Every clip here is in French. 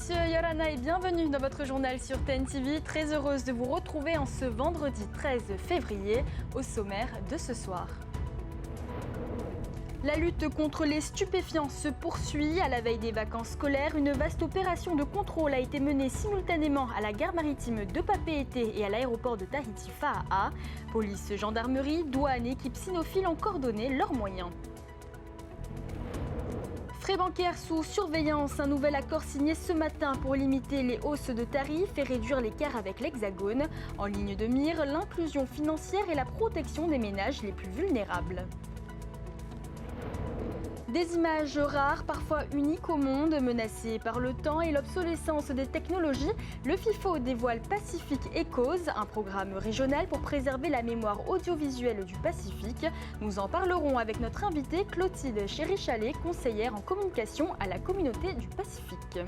Monsieur Yorana et bienvenue dans votre journal sur TNTV. Très heureuse de vous retrouver en ce vendredi 13 février. Au sommaire de ce soir. La lutte contre les stupéfiants se poursuit. À la veille des vacances scolaires, une vaste opération de contrôle a été menée simultanément à la gare maritime de Papeete et à l'aéroport de Tahiti Fa'a. Police, gendarmerie, douane et équipe cynophile ont coordonné leurs moyens. Frais bancaires sous surveillance, un nouvel accord signé ce matin pour limiter les hausses de tarifs et réduire l'écart avec l'Hexagone. En ligne de mire, l'inclusion financière et la protection des ménages les plus vulnérables. Des images rares, parfois uniques au monde, menacées par le temps et l'obsolescence des technologies, le FIFO dévoile Pacific Echoes, un programme régional pour préserver la mémoire audiovisuelle du Pacifique. Nous en parlerons avec notre invitée Clotilde Chéry-Chalet, conseillère en communication à la communauté du Pacifique.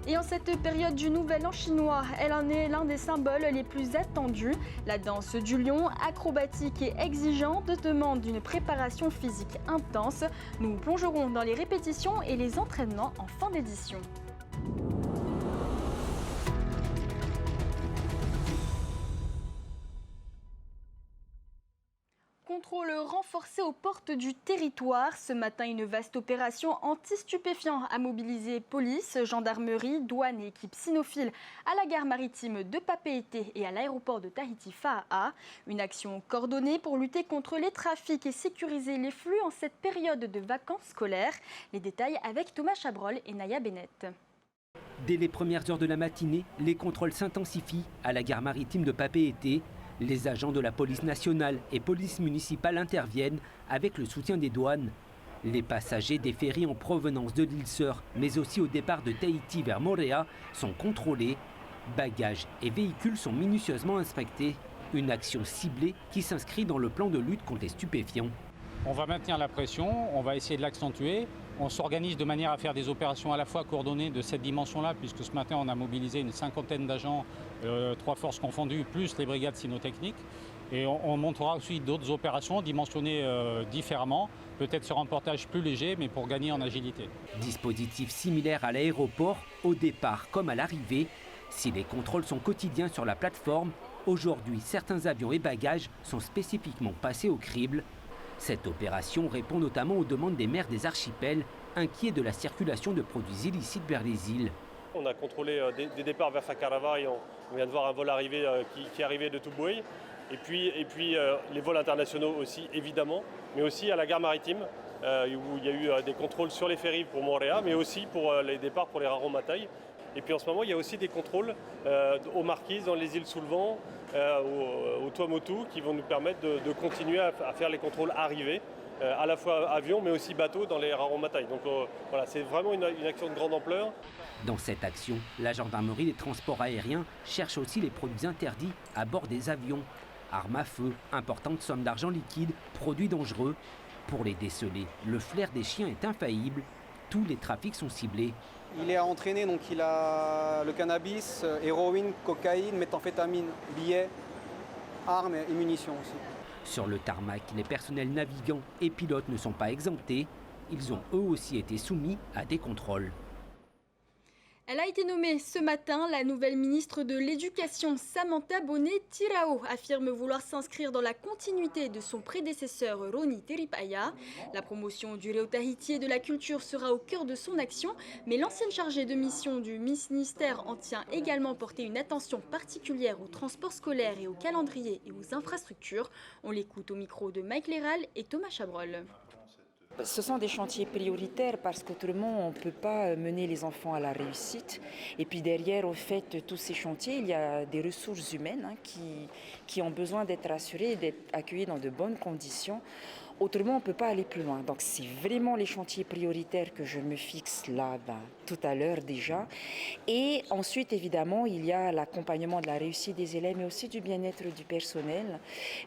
Et en cette période du Nouvel An chinois, elle en est l'un des symboles les plus attendus. La danse du lion, acrobatique et exigeante, demande une préparation physique intense. Nous plongerons dans les répétitions et les entraînements en fin d'édition. Contrôle renforcé aux portes du territoire. Ce matin, une vaste opération anti-stupéfiants a mobilisé police, gendarmerie, douane et équipe cynophile à la gare maritime de Papeete et à l'aéroport de Tahiti Fa'a. Une action coordonnée pour lutter contre les trafics et sécuriser les flux en cette période de vacances scolaires. Les détails avec Thomas Chabrol et Naya Bennett. Dès les premières heures de la matinée, les contrôles s'intensifient à la gare maritime de Papeete. Les agents de la police nationale et police municipale interviennent avec le soutien des douanes. Les passagers des ferries en provenance de l'île Sœur, mais aussi au départ de Tahiti vers Moorea, sont contrôlés. Bagages et véhicules sont minutieusement inspectés. Une action ciblée qui s'inscrit dans le plan de lutte contre les stupéfiants. On va maintenir la pression, on va essayer de l'accentuer. On s'organise de manière à faire des opérations à la fois coordonnées de cette dimension-là, puisque ce matin on a mobilisé une cinquantaine d'agents, 3 forces confondues, plus les brigades cynotechniques. Et on montera aussi d'autres opérations dimensionnées différemment, peut-être sur un portage plus léger, mais pour gagner en agilité. Dispositif similaire à l'aéroport, au départ comme à l'arrivée. Si les contrôles sont quotidiens sur la plateforme, aujourd'hui certains avions et bagages sont spécifiquement passés au crible. Cette opération répond notamment aux demandes des maires des archipels, inquiets de la circulation de produits illicites vers les îles. On a contrôlé des départs vers Whakarawa et on vient de voir un vol arriver qui arrivait de Tubuai. Et puis les vols internationaux aussi, évidemment, mais aussi à la gare maritime, où il y a eu des contrôles sur les ferries pour Moorea, mais aussi pour les départs pour les Raromatai. Et puis en ce moment, il y a aussi des contrôles aux Marquises, dans les îles sous le vent, au Tuamotu, qui vont nous permettre de continuer à faire les contrôles arrivés, à la fois avions, mais aussi bateaux dans les Raromatai. Donc voilà, c'est vraiment une action de grande ampleur. Dans cette action, la gendarmerie des transports aériens cherche aussi les produits interdits à bord des avions. Armes à feu, importantes sommes d'argent liquide, produits dangereux. Pour les déceler, le flair des chiens est infaillible. Tous les trafics sont ciblés. Il est entraîné, donc il a le cannabis, héroïne, cocaïne, méthamphétamine, billets, armes et munitions aussi. Sur le tarmac, les personnels navigants et pilotes ne sont pas exemptés. Ils ont eux aussi été soumis à des contrôles. Elle a été nommée ce matin. La nouvelle ministre de l'Éducation, Samantha Bonet-Tirao, affirme vouloir s'inscrire dans la continuité de son prédécesseur Roni Teripaya. La promotion du Reo Tahiti et de la culture sera au cœur de son action, mais l'ancienne chargée de mission du ministère en tient également porté une attention particulière au transport scolaire et au calendrier et aux infrastructures. On l'écoute au micro de Mike Léral et Thomas Chabrol. Ce sont des chantiers prioritaires parce qu'autrement on ne peut pas mener les enfants à la réussite. Et puis derrière, au fait, tous ces chantiers, il y a des ressources humaines qui ont besoin d'être assurées et d'être accueillies dans de bonnes conditions. Autrement, on ne peut pas aller plus loin. Donc c'est vraiment les chantiers prioritaires que je me fixe là, tout à l'heure déjà. Et ensuite, évidemment, il y a l'accompagnement de la réussite des élèves, mais aussi du bien-être du personnel.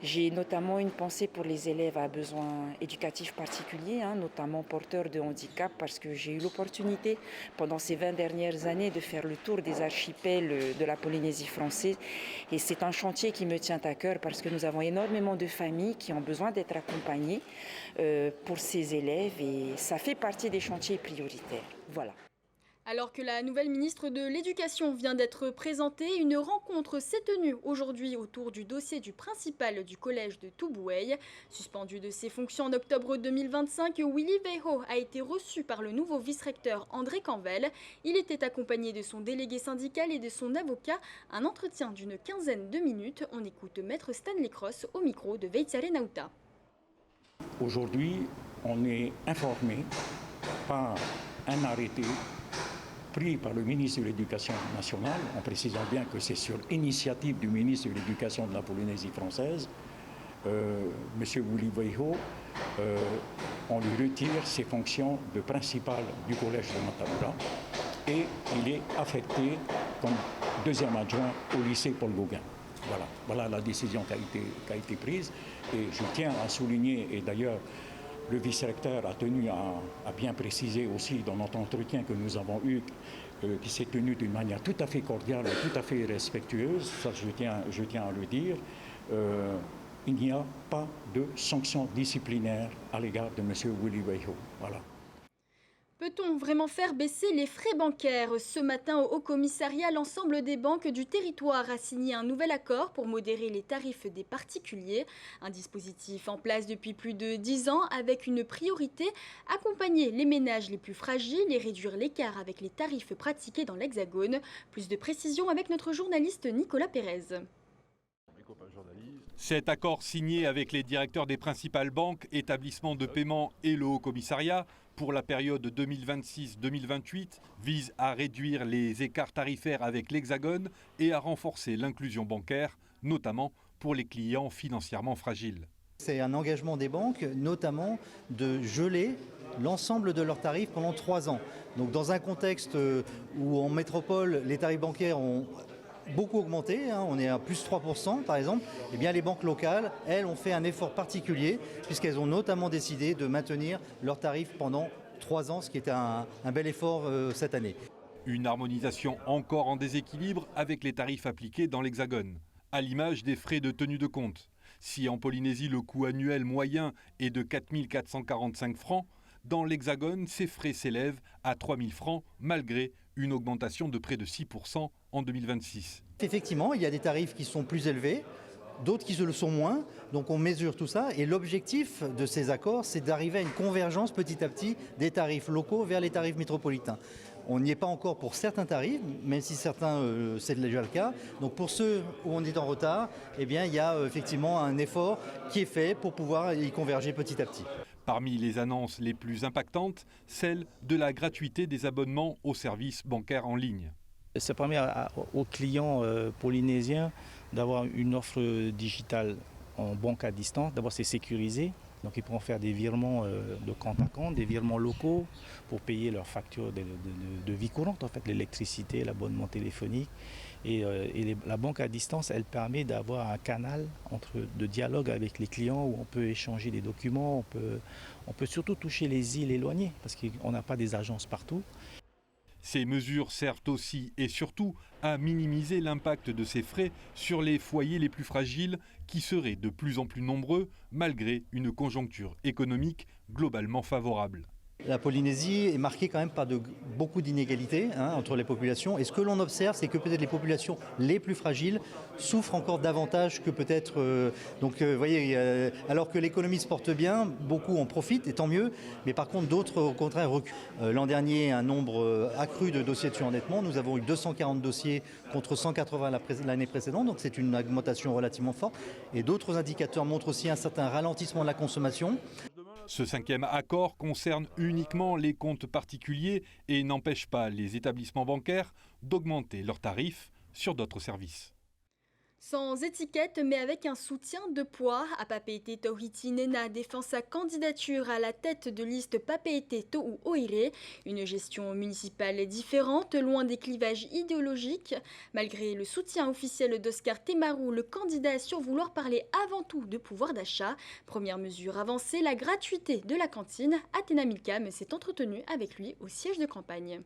J'ai notamment une pensée pour les élèves à besoins éducatifs particuliers, notamment porteurs de handicap, parce que j'ai eu l'opportunité pendant ces 20 dernières années de faire le tour des archipels de la Polynésie française. Et c'est un chantier qui me tient à cœur parce que nous avons énormément de familles qui ont besoin d'être accompagnées pour ces élèves et ça fait partie des chantiers prioritaires. Voilà. Alors que la nouvelle ministre de l'Éducation vient d'être présentée, une rencontre s'est tenue aujourd'hui autour du dossier du principal du collège de Toubouey. Suspendu de ses fonctions en octobre 2025, Willy Weiho a été reçu par le nouveau vice-recteur André Canvel. Il était accompagné de son délégué syndical et de son avocat. Un entretien d'une quinzaine de minutes. On écoute Maître Stanley Cross au micro de Veitsiare Nauta. Aujourd'hui, on est informé par un arrêté pris par le ministre de l'Éducation nationale, en précisant bien que c'est sur initiative du ministre de l'Éducation de la Polynésie française, M. Willy Weiho, on lui retire ses fonctions de principal du collège de Matamura et il est affecté comme deuxième adjoint au lycée Paul Gauguin. Voilà la décision qui a été prise et je tiens à souligner, et d'ailleurs le vice-recteur a tenu à bien préciser aussi dans notre entretien que nous avons eu, qui s'est tenu d'une manière tout à fait cordiale et tout à fait respectueuse, ça je tiens à le dire, il n'y a pas de sanction disciplinaire à l'égard de M. Willy Weiho. Voilà. Peut-on vraiment faire baisser les frais bancaires? Ce matin, au Haut-Commissariat, l'ensemble des banques du territoire a signé un nouvel accord pour modérer les tarifs des particuliers. Un dispositif en place depuis plus de 10 ans avec une priorité, accompagner les ménages les plus fragiles et réduire l'écart avec les tarifs pratiqués dans l'Hexagone. Plus de précisions avec notre journaliste Nicolas Pérez. Cet accord signé avec les directeurs des principales banques, établissements de paiement et le Haut-Commissariat pour la période 2026-2028 vise à réduire les écarts tarifaires avec l'Hexagone et à renforcer l'inclusion bancaire, notamment pour les clients financièrement fragiles. C'est un engagement des banques, notamment de geler l'ensemble de leurs tarifs pendant 3 ans. Donc dans un contexte où en métropole, les tarifs bancaires ont beaucoup augmenté, on est à plus 3% par exemple, et bien les banques locales, elles, ont fait un effort particulier puisqu'elles ont notamment décidé de maintenir leurs tarifs pendant 3 ans, ce qui est un bel effort cette année. Une harmonisation encore en déséquilibre avec les tarifs appliqués dans l'Hexagone, à l'image des frais de tenue de compte. Si en Polynésie le coût annuel moyen est de 4 445 francs, dans l'Hexagone, ces frais s'élèvent à 3 000 francs malgré une augmentation de près de 6% en 2026. Effectivement, il y a des tarifs qui sont plus élevés, d'autres qui le sont moins, donc on mesure tout ça et l'objectif de ces accords, c'est d'arriver à une convergence petit à petit des tarifs locaux vers les tarifs métropolitains. On n'y est pas encore pour certains tarifs, même si certains, c'est déjà le cas. Donc pour ceux où on est en retard, eh bien, il y a effectivement un effort qui est fait pour pouvoir y converger petit à petit. Parmi les annonces les plus impactantes, celle de la gratuité des abonnements aux services bancaires en ligne. Ça permet aux clients polynésiens d'avoir une offre digitale en banque à distance. D'abord, c'est sécurisé. Donc, ils pourront faire des virements de compte à compte, des virements locaux pour payer leurs factures de vie courante, en fait, l'électricité, l'abonnement téléphonique. Et la banque à distance, elle permet d'avoir un canal de dialogue avec les clients où on peut échanger des documents, on peut surtout toucher les îles éloignées parce qu'on n'a pas des agences partout. Ces mesures servent aussi et surtout à minimiser l'impact de ces frais sur les foyers les plus fragiles qui seraient de plus en plus nombreux malgré une conjoncture économique globalement favorable. La Polynésie est marquée quand même par beaucoup d'inégalités entre les populations. Et ce que l'on observe, c'est que peut-être les populations les plus fragiles souffrent encore davantage que peut-être... vous voyez, alors que l'économie se porte bien, beaucoup en profitent, et tant mieux. Mais par contre, d'autres, au contraire, reculent. L'an dernier, un nombre accru de dossiers de surendettement. Nous avons eu 240 dossiers contre 180 l'année précédente. Donc c'est une augmentation relativement forte. Et d'autres indicateurs montrent aussi un certain ralentissement de la consommation. Ce 5e accord concerne uniquement les comptes particuliers et n'empêche pas les établissements bancaires d'augmenter leurs tarifs sur d'autres services. Sans étiquette, mais avec un soutien de poids, Papeete Tauhiti Nena défend sa candidature à la tête de liste Papeete Tohu Oire, une gestion municipale différente, loin des clivages idéologiques. Malgré le soutien officiel d'Oscar Temaru, le candidat assure vouloir parler avant tout de pouvoir d'achat. Première mesure avancée, la gratuité de la cantine. Athéna Milcam s'est entretenu avec lui au siège de campagne.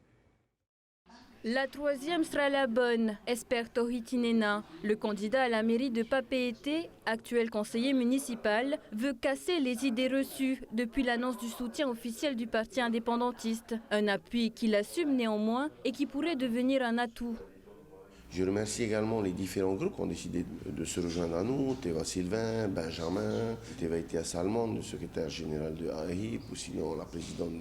La troisième sera la bonne, espère Tawhiti Nena. Le candidat à la mairie de Papeete, actuel conseiller municipal, veut casser les idées reçues depuis l'annonce du soutien officiel du parti indépendantiste. Un appui qu'il assume néanmoins et qui pourrait devenir un atout. Je remercie également les différents groupes qui ont décidé de se rejoindre à nous, Teva Sylvain, Benjamin, Teva Itia Salman, le secrétaire général de AEHIP, ou sinon la présidente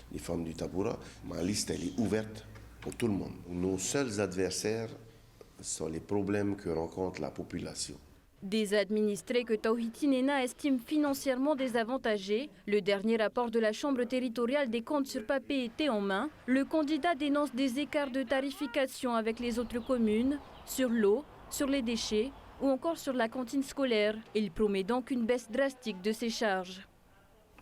des femmes du Taboura. Ma liste, elle est ouverte pour tout le monde. Nos seuls adversaires sont les problèmes que rencontre la population. Des administrés que Tawhiti Nena estime financièrement désavantagés. Le dernier rapport de la Chambre territoriale des comptes sur Papeete en main. Le candidat dénonce des écarts de tarification avec les autres communes, sur l'eau, sur les déchets ou encore sur la cantine scolaire. Il promet donc une baisse drastique de ses charges.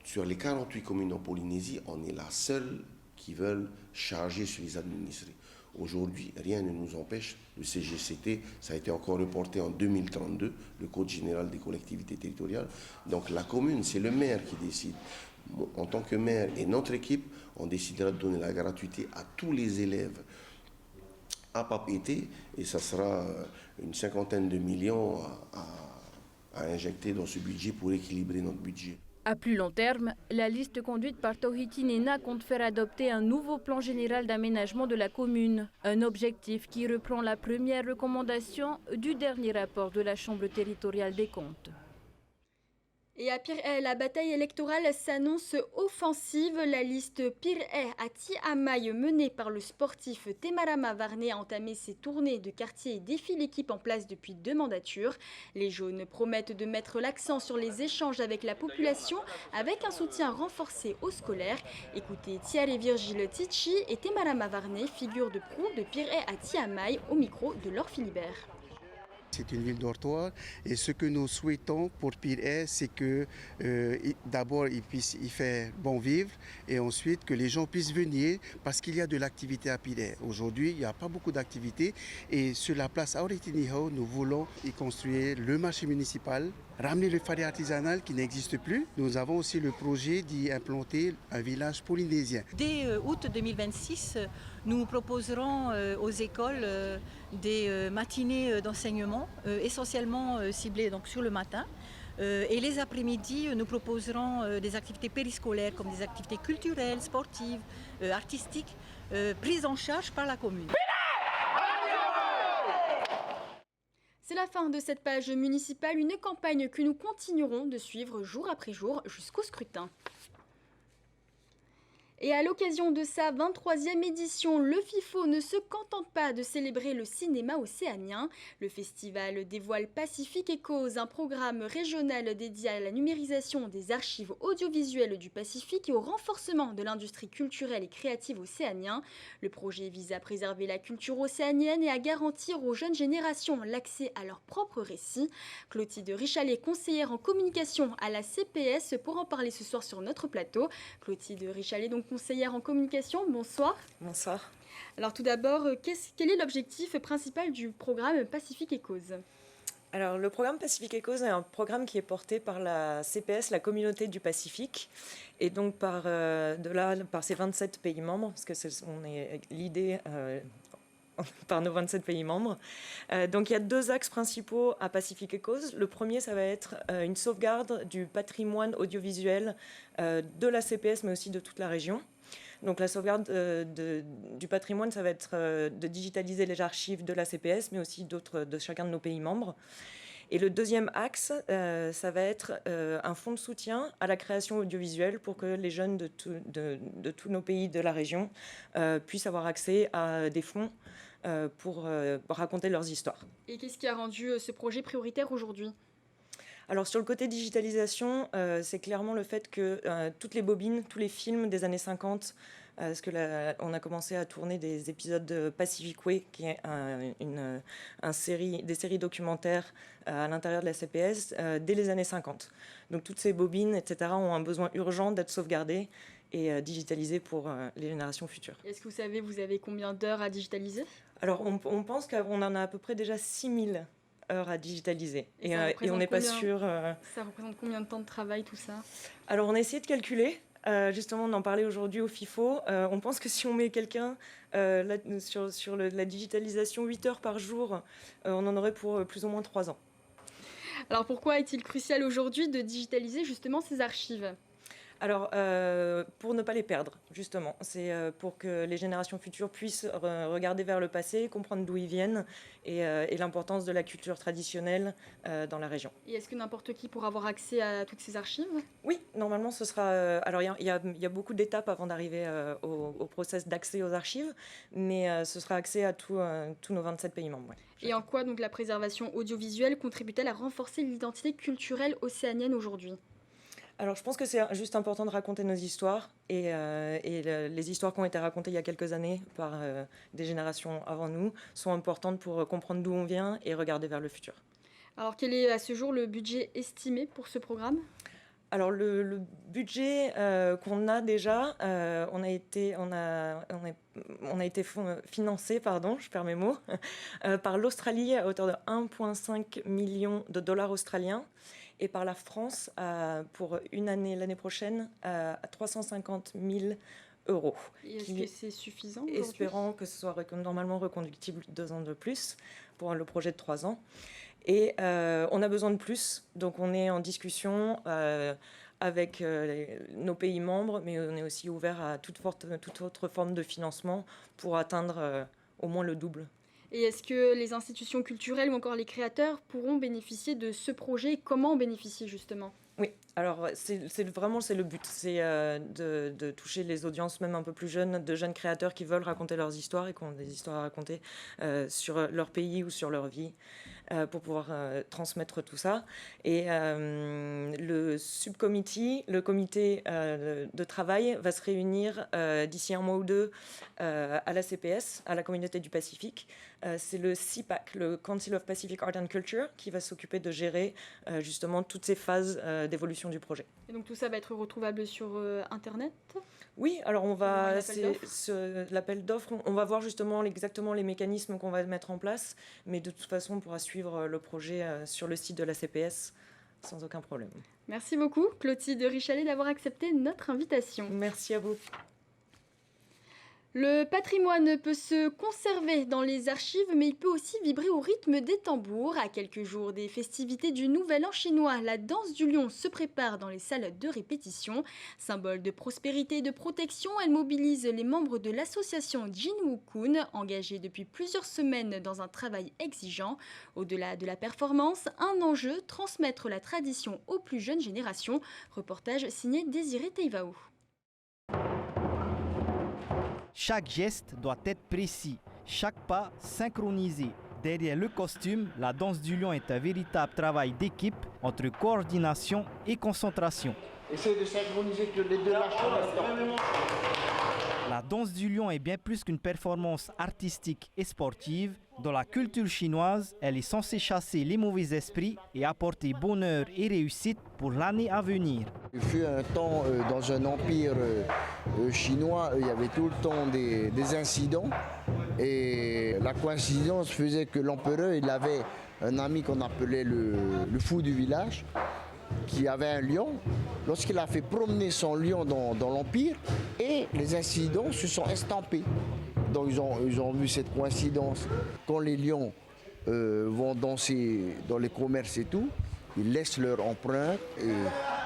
Sur les 48 communes en Polynésie, on est la seule qui veulent charger sur les administrés. Aujourd'hui, rien ne nous empêche. Le CGCT, ça a été encore reporté en 2032, le Code général des collectivités territoriales. Donc la commune, c'est le maire qui décide. En tant que maire et notre équipe, on décidera de donner la gratuité à tous les élèves à Papeete et ça sera une 50aine de millions à injecter dans ce budget pour équilibrer notre budget. À plus long terme, la liste conduite par Tawhiti Nena compte faire adopter un nouveau plan général d'aménagement de la commune. Un objectif qui reprend la première recommandation du dernier rapport de la Chambre territoriale des comptes. Et à Pirée, la bataille électorale s'annonce offensive. La liste Pirée à Tiamaï menée par le sportif Temarama Varney a entamé ses tournées de quartier et défie l'équipe en place depuis 2 mandatures. Les jaunes promettent de mettre l'accent sur les échanges avec la population avec un soutien renforcé aux scolaires. Écoutez Thierry Virgile Tichi et Temarama Varney, figure de proue de Pirée à Tiamaï au micro de Laure Philibert. C'est une ville dortoir et ce que nous souhaitons pour Pirée, c'est que d'abord il puisse y faire bon vivre et ensuite que les gens puissent venir parce qu'il y a de l'activité à Pirée. Aujourd'hui, il n'y a pas beaucoup d'activités et sur la place Auretiniho, nous voulons y construire le marché municipal, ramener le faré artisanal qui n'existe plus. Nous avons aussi le projet d'y implanter un village polynésien. Dès août 2026, nous proposerons aux écoles des matinées d'enseignement essentiellement ciblées donc, sur le matin. Et les après-midi, nous proposerons des activités périscolaires comme des activités culturelles, sportives, artistiques, prises en charge par la commune. C'est la fin de cette page municipale, une campagne que nous continuerons de suivre jour après jour jusqu'au scrutin. Et à l'occasion de sa 23e édition, le FIFO ne se contente pas de célébrer le cinéma océanien. Le festival dévoile Pacific Echoes, un programme régional dédié à la numérisation des archives audiovisuelles du Pacifique et au renforcement de l'industrie culturelle et créative océanienne. Le projet vise à préserver la culture océanienne et à garantir aux jeunes générations l'accès à leurs propres récits. Clotilde Richalet, conseillère en communication à la CPS, pour en parler ce soir sur notre plateau. Clotilde Richalet, donc conseillère en communication, bonsoir. Bonsoir. Alors tout d'abord, quel est l'objectif principal du programme Pacific Echoes ? Alors le programme Pacific Echoes est un programme qui est porté par la CPS, la communauté du Pacifique, et donc par ses 27 pays membres, parce que on est l'idée par nos 27 pays membres. Donc il y a 2 axes principaux à Pacific Echoes. Le premier, ça va être une sauvegarde du patrimoine audiovisuel de la CPS, mais aussi de toute la région. Donc la sauvegarde du patrimoine, ça va être de digitaliser les archives de la CPS, mais aussi de chacun de nos pays membres. Et le deuxième axe, ça va être un fonds de soutien à la création audiovisuelle pour que les jeunes de tous nos pays de la région puissent avoir accès à des fonds pour raconter leurs histoires. Et qu'est-ce qui a rendu ce projet prioritaire aujourd'hui ? Alors sur le côté digitalisation, c'est clairement le fait que toutes les bobines, tous les films des années 50, parce que on a commencé à tourner des épisodes de Pacific Way, qui est des séries documentaires à l'intérieur de la CPS dès les années 50. Donc toutes ces bobines, etc., ont un besoin urgent d'être sauvegardées et digitalisées pour les générations futures. Est-ce que vous avez combien d'heures à digitaliser ? Alors on pense qu'on en a à peu près déjà 6000 heures à digitaliser. Et on n'est pas sûr... Ça représente combien de temps de travail, tout ça ? Alors, on a essayé de calculer. Justement, on en parlait aujourd'hui au FIFO. On pense que si on met quelqu'un sur la digitalisation 8 heures par jour, on en aurait pour plus ou moins 3 ans. Alors pourquoi est-il crucial aujourd'hui de digitaliser justement ces archives ? Alors, pour ne pas les perdre, justement. C'est pour que les générations futures puissent regarder vers le passé, comprendre d'où ils viennent et l'importance de la culture traditionnelle dans la région. Et est-ce que n'importe qui pourra avoir accès à toutes ces archives ? Oui, normalement, ce sera... alors, il y a beaucoup d'étapes avant d'arriver au process d'accès aux archives, mais ce sera accès à tous nos 27 pays membres. Ouais. Et en quoi donc la préservation audiovisuelle contribue-t-elle à renforcer l'identité culturelle océanienne aujourd'hui ? Alors, je pense que c'est juste important de raconter nos histoires et les histoires qui ont été racontées il y a quelques années par des générations avant nous sont importantes pour comprendre d'où on vient et regarder vers le futur. Alors, quel est à ce jour le budget estimé pour ce programme ? Alors, le budget qu'on a déjà, on a été financé, je perds mes mots, par l'Australie à hauteur de 1,5 million de dollars australiens. Et par la France pour une année, l'année prochaine, à 350 000 euros. Et est-ce que c'est suffisant ? Espérant que ce soit normalement reconductible 2 ans de plus pour le projet de 3 ans. Et on a besoin de plus, donc on est en discussion avec nos pays membres, mais on est aussi ouvert à toute autre forme de financement pour atteindre au moins le double. Et est-ce que les institutions culturelles ou encore les créateurs pourront bénéficier de ce projet ? Comment en bénéficier justement ? Oui, alors c'est le but, c'est de toucher les audiences même un peu plus jeunes, de jeunes créateurs qui veulent raconter leurs histoires et qui ont des histoires à raconter sur leur pays ou sur leur vie pour pouvoir transmettre tout ça. Et le subcommittee, le comité de travail va se réunir d'ici 1 mois ou 2 à la CPS, à la communauté du Pacifique. C'est le CPAC, le Council of Pacific Art and Culture, qui va s'occuper de gérer justement toutes ces phases d'évolution du projet. Et donc tout ça va être retrouvable sur Internet ? Oui, alors l'appel d'offres, on va voir justement exactement les mécanismes qu'on va mettre en place, mais de toute façon, on pourra suivre le projet sur le site de la CPS sans aucun problème. Merci beaucoup, Clotilde Richalet, d'avoir accepté notre invitation. Merci à vous. Le patrimoine peut se conserver dans les archives, mais il peut aussi vibrer au rythme des tambours. À quelques jours des festivités du Nouvel An chinois, la danse du lion se prépare dans les salles de répétition. Symbole de prospérité et de protection, elle mobilise les membres de l'association Jinwoo-kun, engagée depuis plusieurs semaines dans un travail exigeant. Au-delà de la performance, un enjeu, transmettre la tradition aux plus jeunes générations. Reportage signé Désiré Teivao. Chaque geste doit être précis, chaque pas synchronisé. Derrière le costume, la danse du lion est un véritable travail d'équipe entre coordination et concentration. Essayez de synchroniser que les deux lâchent en même temps. La danse du lion est bien plus qu'une performance artistique et sportive. Dans la culture chinoise, elle est censée chasser les mauvais esprits et apporter bonheur et réussite pour l'année à venir. Il fut un temps dans un empire chinois, il y avait tout le temps des incidents. Et la coïncidence faisait que l'empereur, il avait un ami qu'on appelait le fou du village, qui avait un lion. Lorsqu'il a fait promener son lion dans l'empire, et les incidents se sont estampés. Donc ils ont vu cette coïncidence. Quand les lions vont danser dans les commerces et tout, ils laissent leur empreinte et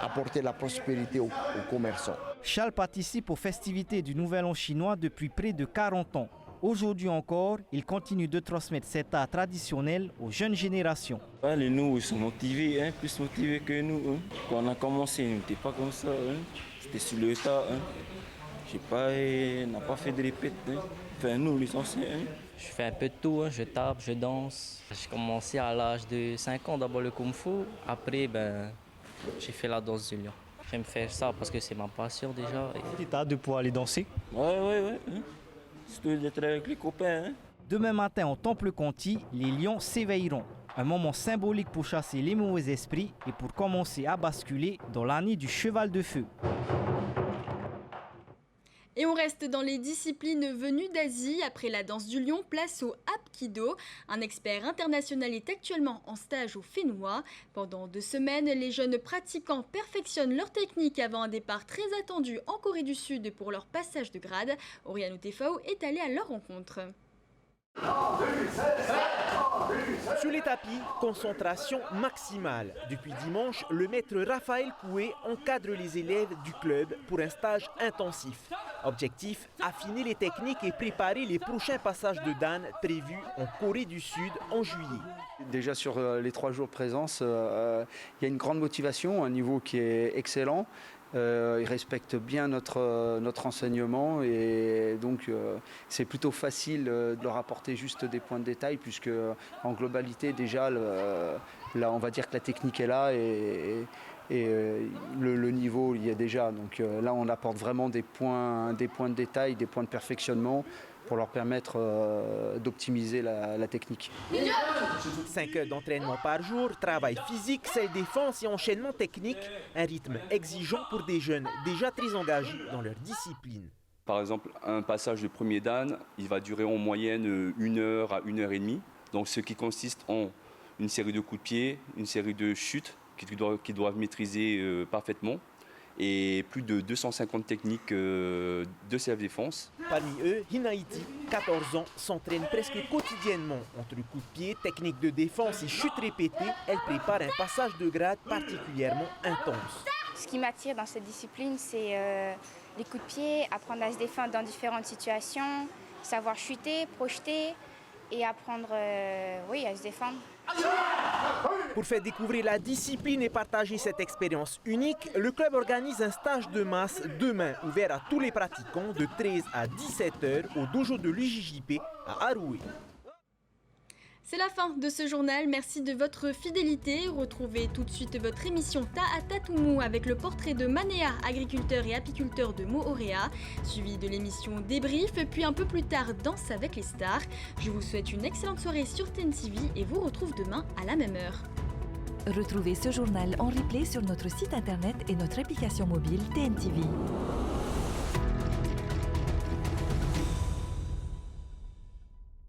apporter la prospérité aux commerçants. Charles participe aux festivités du Nouvel An chinois depuis près de 40 ans. Aujourd'hui encore, il continue de transmettre cet art traditionnel aux jeunes générations. Les nouveaux sont motivés, plus motivés que nous. Quand on a commencé, on n'était pas comme ça. C'était sur le tas. On n'a pas fait de répète. Enfin, nous, les anciens. Je fais un peu de tout, je tape, je danse. J'ai commencé à l'âge de 5 ans, d'abord le Kung Fu. Après, j'ai fait la danse du lion. J'aime faire ça parce que c'est ma passion déjà. Tu as hâte de pouvoir aller danser? Ouais. Surtout d'être avec les copains. Demain matin, au Temple Conti, les lions s'éveilleront. Un moment symbolique pour chasser les mauvais esprits et pour commencer à basculer dans l'année du cheval de feu. Et Et on reste dans les disciplines venues d'Asie. Après la danse du lion, place au Hapkido. Un expert international est actuellement en stage au Fénois. Pendant 2 semaines, les jeunes pratiquants perfectionnent leur technique avant un départ très attendu en Corée du Sud pour leur passage de grade. Oriane Tefao est allée à leur rencontre. Sur les tapis, concentration maximale. Depuis dimanche, le maître Raphaël Coué encadre les élèves du club pour un stage intensif. Objectif, affiner les techniques et préparer les prochains passages de Dan prévus en Corée du Sud en juillet. Déjà sur les 3 jours de présence, il y a une grande motivation, un niveau qui est excellent. Ils respectent bien notre enseignement et donc c'est plutôt facile de leur apporter juste des points de détail puisque en globalité déjà là on va dire que la technique est là et le niveau il y est déjà. Donc là on apporte vraiment des points de détail, des points de perfectionnement pour leur permettre d'optimiser la technique. 5 heures d'entraînement par jour, travail physique, self-défense et enchaînement technique. Un rythme exigeant pour des jeunes déjà très engagés dans leur discipline. Par exemple, un passage de premier dan, il va durer en moyenne 1 heure à 1 heure et demie. Donc ce qui consiste en une série de coups de pied, une série de chutes qu'ils doivent maîtriser parfaitement. Et plus de 250 techniques de self-défense. Parmi eux, Hinaiti, 14 ans, s'entraîne presque quotidiennement. Entre coups de pied, techniques de défense et chutes répétées, elle prépare un passage de grade particulièrement intense. Ce qui m'attire dans cette discipline, c'est les coups de pied, apprendre à se défendre dans différentes situations, savoir chuter, projeter et apprendre à se défendre. Pour faire découvrir la discipline et partager cette expérience unique, le club organise un stage de masse demain ouvert à tous les pratiquants de 13 à 17 heures au dojo de l'UJJP à Haroué. C'est la fin de ce journal, merci de votre fidélité. Retrouvez tout de suite votre émission Ta à Tatoumou avec le portrait de Manéa, agriculteur et apiculteur de Moorea, suivi de l'émission Débrief, puis un peu plus tard Danse avec les stars. Je vous souhaite une excellente soirée sur TNTV et vous retrouve demain à la même heure. Retrouvez ce journal en replay sur notre site internet et notre application mobile TNTV.